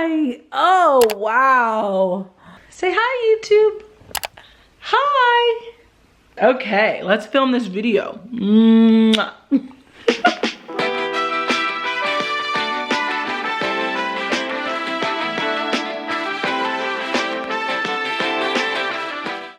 Hi. Oh, wow. Say hi, YouTube. Hi. Okay, let's film this video. Mwah.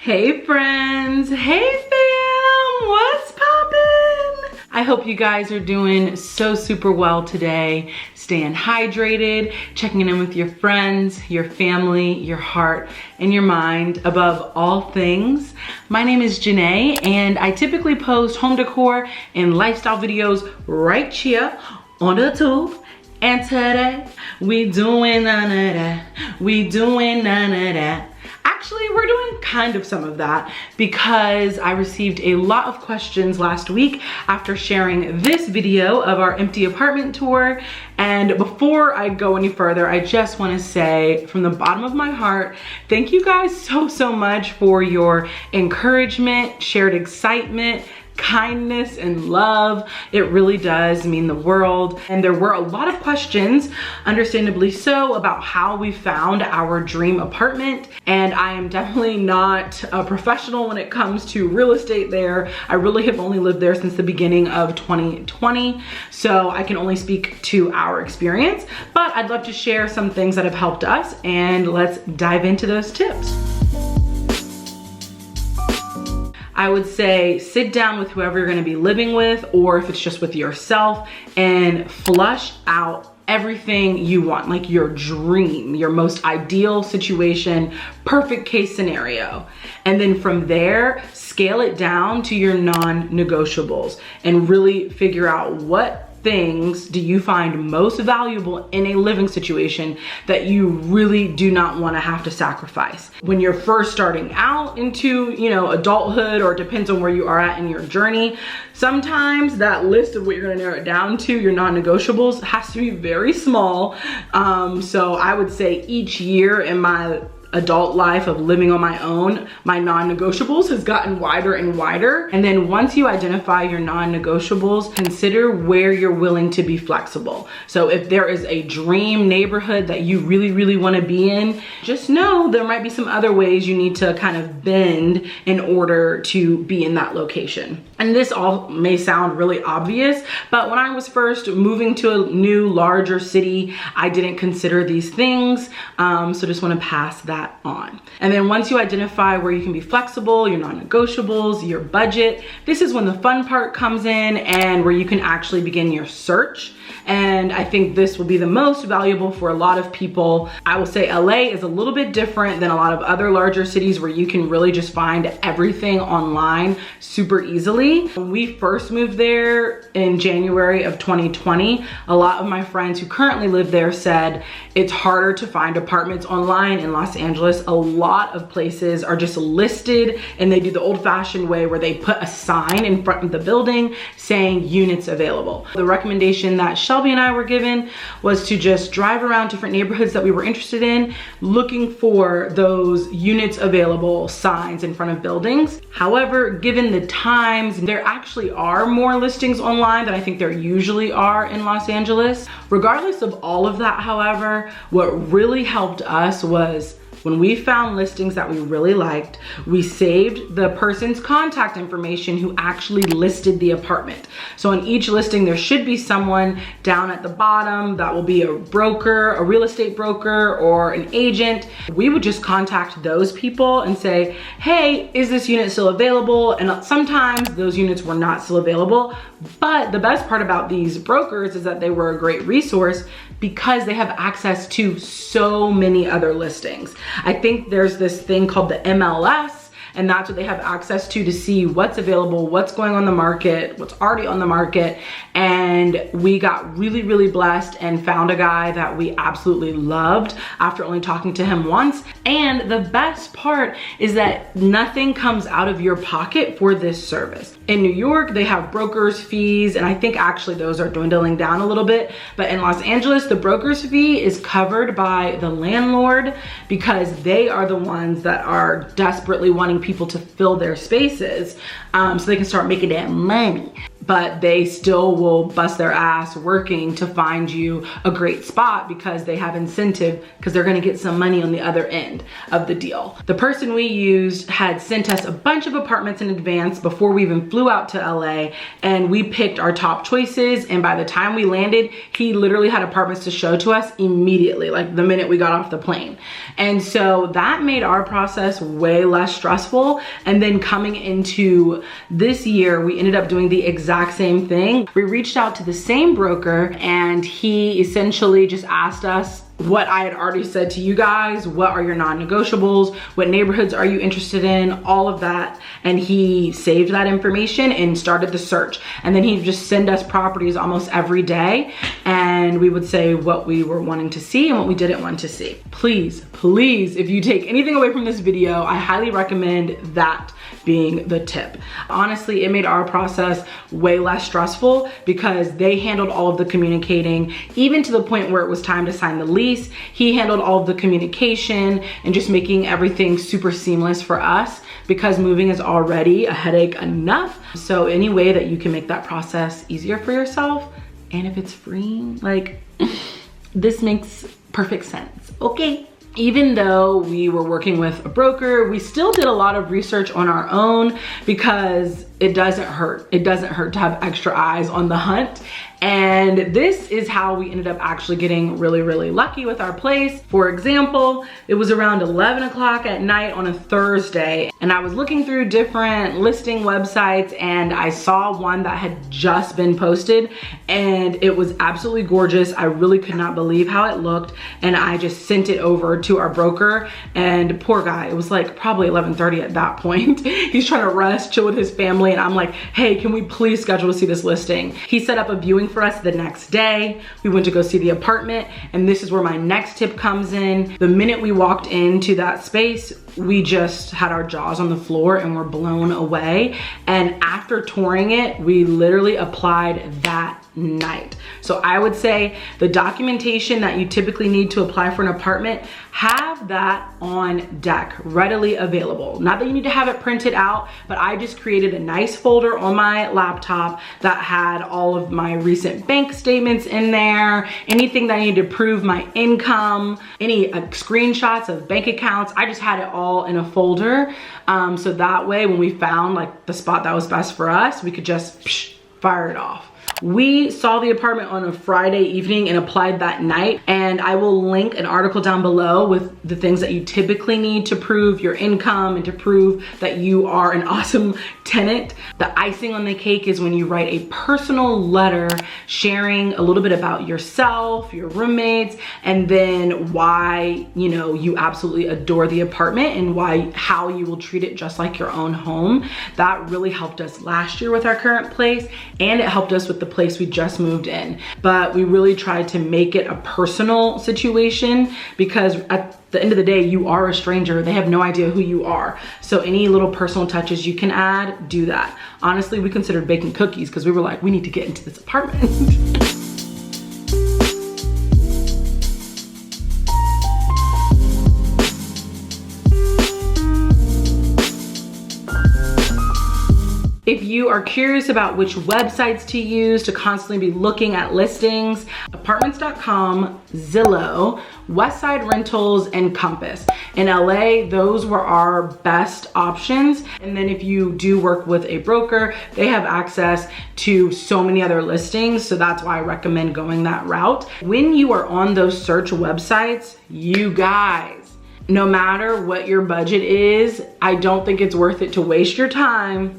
Hey friends, hey fam, what's poppin'? I hope you guys are doing so super well today, staying hydrated, checking in with your friends, your family, your heart, and your mind above all things. My name is Janae and I typically post home decor and lifestyle videos right here on the tube. And today, we doing none of that. We doing none of that. Actually, we're doing kind of some of that because I received a lot of questions last week after sharing this video of our empty apartment tour. And before I go any further, I just want to say from the bottom of my heart, thank you guys so much for your encouragement, shared excitement, kindness and love. It really does mean the world. And there were a lot of questions, understandably so, about how we found our dream apartment. And I am definitely not a professional when it comes to real estate there. I really have only lived there since the beginning of 2020. So I can only speak to our experience, but I'd love to share some things that have helped us, and let's dive into those tips. I would say sit down with whoever you're gonna be living with, or if it's just with yourself, and flush out everything you want, like your dream, your most ideal situation, perfect case scenario. And then from there, scale it down to your non-negotiables and really figure out what things do you find most valuable in a living situation that you really do not want to have to sacrifice. When you're first starting out into, adulthood, or it depends on where you are at in your journey, sometimes that list of what you're going to narrow it down to, your non-negotiables, has to be very small. So I would say each year in my adult life of living on my own, my non-negotiables has gotten wider and wider. And then once you identify your non-negotiables, consider where you're willing to be flexible. So if there is a dream neighborhood that you really want to be in, just know there might be some other ways you need to kind of bend in order to be in that location. And this all may sound really obvious, but when I was first moving to a new, larger city, I didn't consider these things. So just want to pass that on. And then once you identify where you can be flexible, your non-negotiables, your budget, this is when the fun part comes in and where you can actually begin your search. And I think this will be the most valuable for a lot of people. I will say LA is a little bit different than a lot of other larger cities where you can really just find everything online super easily. When we first moved there in January of 2020, a lot of my friends who currently live there said it's harder to find apartments online in Los Angeles. A lot of places are just listed, and they do the old-fashioned way where they put a sign in front of the building saying units available. The recommendation that Shelby and I were given was to just drive around different neighborhoods that we were interested in, looking for those units available signs in front of buildings. However, given the times, there actually are more listings online than I think there usually are in Los Angeles. Regardless of all of that, however, what really helped us was when we found listings that we really liked, we saved the person's contact information who actually listed the apartment. So on each listing, there should be someone down at the bottom that will be a broker, a real estate broker, or an agent. We would just contact those people and say, hey, is this unit still available? And sometimes those units were not still available. But the best part about these brokers is that they were a great resource because they have access to so many other listings. I think there's this thing called the MLS, and that's what they have access to see what's available, what's going on the market, what's already on the market. And we got really blessed and found a guy that we absolutely loved after only talking to him once. And the best part is that nothing comes out of your pocket for this service. In New York, they have broker's fees, and I think actually those are dwindling down a little bit. But in Los Angeles, the broker's fee is covered by the landlord because they are the ones that are desperately wanting people to fill their spaces so they can start making that money. but they still will bust their ass working to find you a great spot because they have incentive, because they're gonna get some money on the other end of the deal. The person we used had sent us a bunch of apartments in advance before we even flew out to LA, and we picked our top choices, and by the time we landed, he literally had apartments to show to us immediately, like the minute we got off the plane. And so that made our process way less stressful. And then coming into this year, we ended up doing the exact same thing. We reached out to the same broker, and he essentially just asked us what I had already said to you guys. What are your non-negotiables? What neighborhoods are you interested in? All of that. And he saved that information and started the search. And then he'd just send us properties almost every day, and we would say what we were wanting to see and what we didn't want to see. Please, please, if you take anything away from this video, I highly recommend that being the tip. Honestly, it made our process way less stressful because they handled all of the communicating, even to the point where it was time to sign the lease. He handled all of the communication and just making everything super seamless for us, because moving is already a headache enough. So any way that you can make that process easier for yourself, and if it's free, like, this makes perfect sense, okay? Even though we were working with a broker, we still did a lot of research on our own, because it doesn't hurt. It doesn't hurt to have extra eyes on the hunt. And this is how we ended up actually getting really, really lucky with our place. For example, it was around 11 o'clock at night on a Thursday, and I was looking through different listing websites, and I saw one that had just been posted, and it was absolutely gorgeous. I really could not believe how it looked, and I just sent it over to our broker, and poor guy, it was like probably 11:30 at that point. He's trying to rest, chill with his family, and I'm like, hey, can we please schedule to see this listing? He set up a viewing for us the next day. We went to go see the apartment, and this is where my next tip comes in. The minute we walked into that space, we just had our jaws on the floor and were blown away. And after touring it, we literally applied that night. So I would say the documentation that you typically need to apply for an apartment, have that on deck, readily available. Not that you need to have it printed out, but I just created a nice folder on my laptop that had all of my recent bank statements in there, anything that I needed to prove my income, any screenshots of bank accounts. I just had it all in a folder. So that way, when we found like the spot that was best for us, we could just fire it off. We saw the apartment on a Friday evening and applied that night, and I will link an article down below with the things that you typically need to prove your income and to prove that you are an awesome tenant. The icing on the cake is when you write a personal letter sharing a little bit about yourself, your roommates, and then why, you know, you absolutely adore the apartment and how you will treat it just like your own home. That really helped us last year with our current place, and it helped us with the place we just moved in. But we really tried to make it a personal situation, because at the end of the day, you are a stranger. They have no idea who you are. So any little personal touches you can add, do that. Honestly, we considered baking cookies because we were like, we need to get into this apartment. If you are curious about which websites to use to constantly be looking at listings, apartments.com, Zillow, Westside Rentals, and Compass. In LA, those were our best options. And then if you do work with a broker, they have access to so many other listings. So that's why I recommend going that route. When you are on those search websites, you guys, no matter what your budget is, I don't think it's worth it to waste your time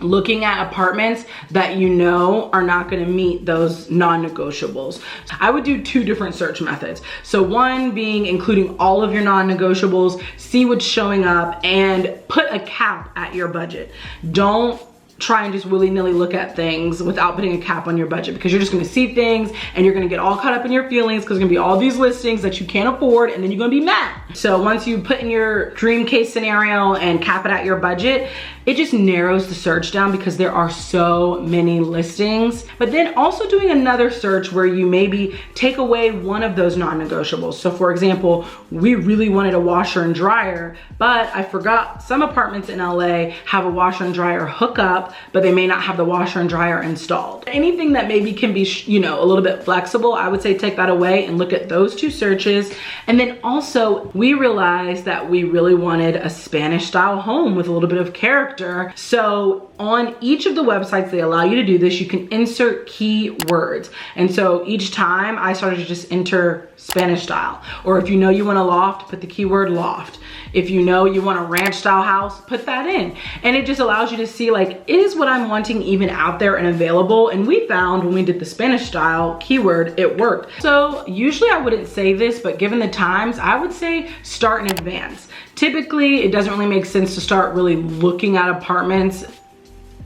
looking at apartments that you know are not going to meet those non-negotiables. I would do two different search methods. So one being including all of your non-negotiables, see what's showing up, and put a cap at your budget. Don't try and just willy-nilly look at things without putting a cap on your budget, because you're just gonna see things and you're gonna get all caught up in your feelings because there's gonna be all these listings that you can't afford, and then you're gonna be mad. So once you put in your dream case scenario and cap it at your budget, it just narrows the search down because there are so many listings. But then also doing another search where you maybe take away one of those non-negotiables. So for example, we really wanted a washer and dryer, but I forgot some apartments in LA have a washer and dryer hookup, up, but they may not have the washer and dryer installed. Anything that maybe can be, you know, a little bit flexible, I would say take that away and look at those 2 searches. And then also we realized that we really wanted a Spanish style home with a little bit of character. So on each of the websites, they allow you to do this. You can insert keywords. And so each time I started to just enter Spanish style. Or if you know you want a loft, put the keyword loft. If you know you want a ranch style house, put that in. And it just allows you to see, like, is what I'm wanting even out there and available? And we found when we did the Spanish style keyword, it worked. So usually I wouldn't say this, but given the times, I would say start in advance. Typically, it doesn't really make sense to start really looking at apartments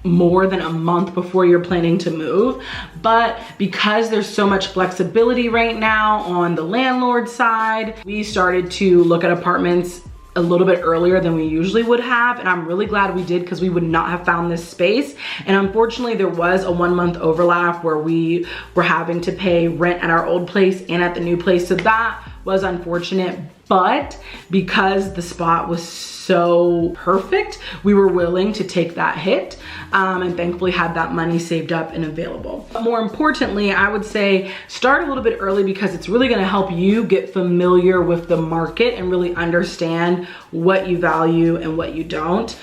more than a month before you're planning to move. But because there's so much flexibility right now on the landlord side, we started to look at apartments a little bit earlier than we usually would have, and I'm really glad we did, because we would not have found this space. And unfortunately there was a 1-month overlap where we were having to pay rent at our old place and at the new place, so that was unfortunate. But because the spot was so perfect, we were willing to take that hit, and thankfully had that money saved up and available. But more importantly, I would say start a little bit early, because it's really gonna help you get familiar with the market and really understand what you value and what you don't.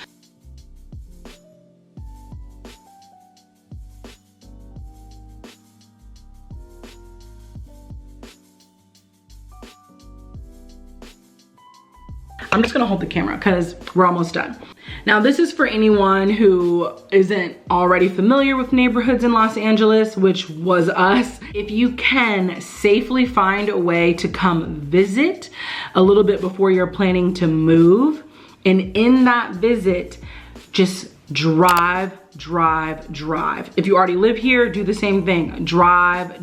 I'm just gonna hold the camera because we're almost done. Now this is for anyone who isn't already familiar with neighborhoods in Los Angeles, which was us. If you can safely find a way to come visit a little bit before you're planning to move, and in that visit, just drive. If you already live here, do the same thing. Drive.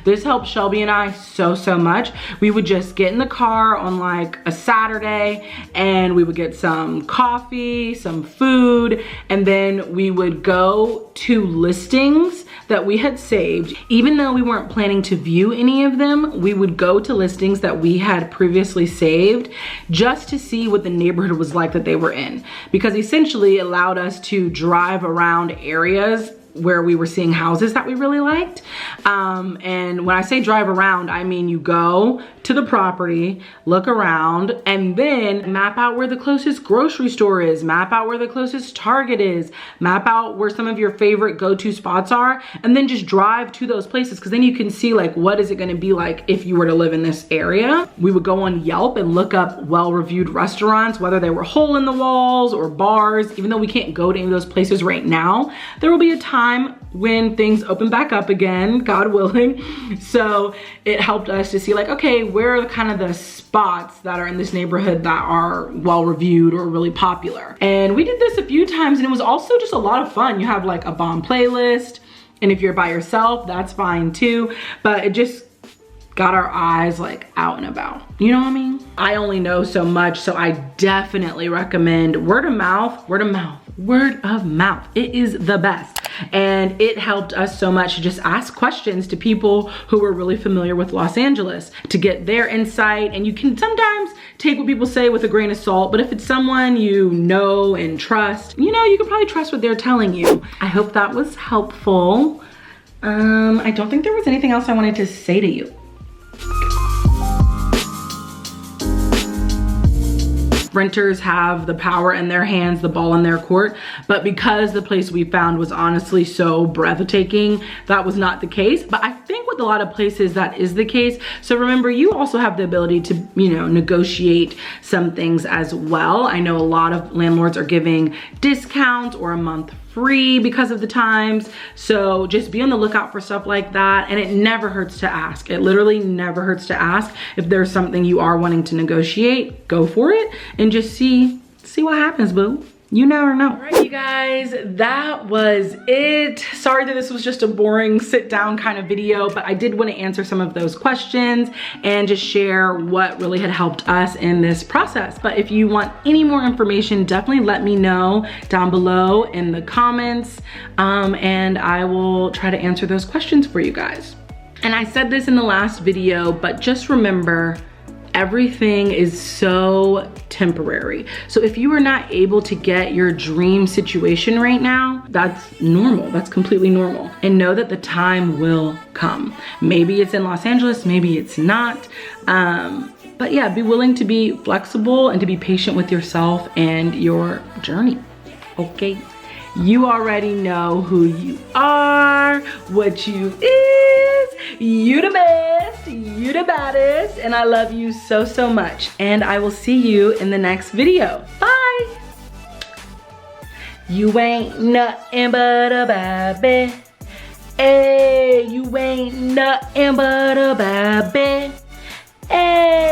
This helped Shelby and I so much. We would just get in the car on like a Saturday, and we would get some coffee, some food, and then we would go to listings that we had saved. Even though we weren't planning to view any of them, we would go to listings that we had previously saved just to see what the neighborhood was like that they were in, because essentially it allowed us to drive around areas where we were seeing houses that we really liked. And when I say drive around, I mean you go to the property, look around, and then map out where the closest grocery store is, map out where the closest Target is, map out where some of your favorite go-to spots are, and then just drive to those places, because then you can see like what is it going to be like if you were to live in this area. We would go on Yelp and look up well-reviewed restaurants, whether they were hole in the walls or bars. Even though we can't go to any of those places right now, there will be a time when things open back up again, God willing. So it helped us to see like, okay, where are kind of the spots that are in this neighborhood that are well reviewed or really popular. And we did this a few times, and it was also just a lot of fun. You have like a bomb playlist, and if you're by yourself, that's fine too, but it just got our eyes like out and about. You know what I mean? I only know so much, so I definitely recommend word of mouth. It is the best. And it helped us so much to just ask questions to people who were really familiar with Los Angeles to get their insight. And you can sometimes take what people say with a grain of salt, but if it's someone you know and trust, you know, you can probably trust what they're telling you. I hope that was helpful. I don't think there was anything else I wanted to say to you. Renters have the power in their hands, the ball in their court, but because the place we found was honestly so breathtaking, that was not the case. But I think with a lot of places that is the case. So remember, you also have the ability to, you know, negotiate some things as well. I know a lot of landlords are giving discounts or a month free because of the times. So just be on the lookout for stuff like that. And it never hurts to ask. It literally never hurts to ask. If there's something you are wanting to negotiate, go for it and just see what happens, boo. You never know. All right, you guys, that was it. Sorry that this was just a boring sit down kind of video, but I did want to answer some of those questions and just share what really had helped us in this process. But if you want any more information, definitely let me know down below in the comments, and I will try to answer those questions for you guys. And I said this in the last video, but just remember, everything is so temporary. So if you are not able to get your dream situation right now, that's normal. That's completely normal. And know that the time will come. Maybe it's in Los Angeles, maybe it's not. But yeah, be willing to be flexible and to be patient with yourself and your journey, okay? You already know who you are, what you is. You the best, you the baddest, and I love you so, so much. And I will see you in the next video. Bye. You ain't nothing but a baby. Hey, you ain't nothing but a baby. Hey.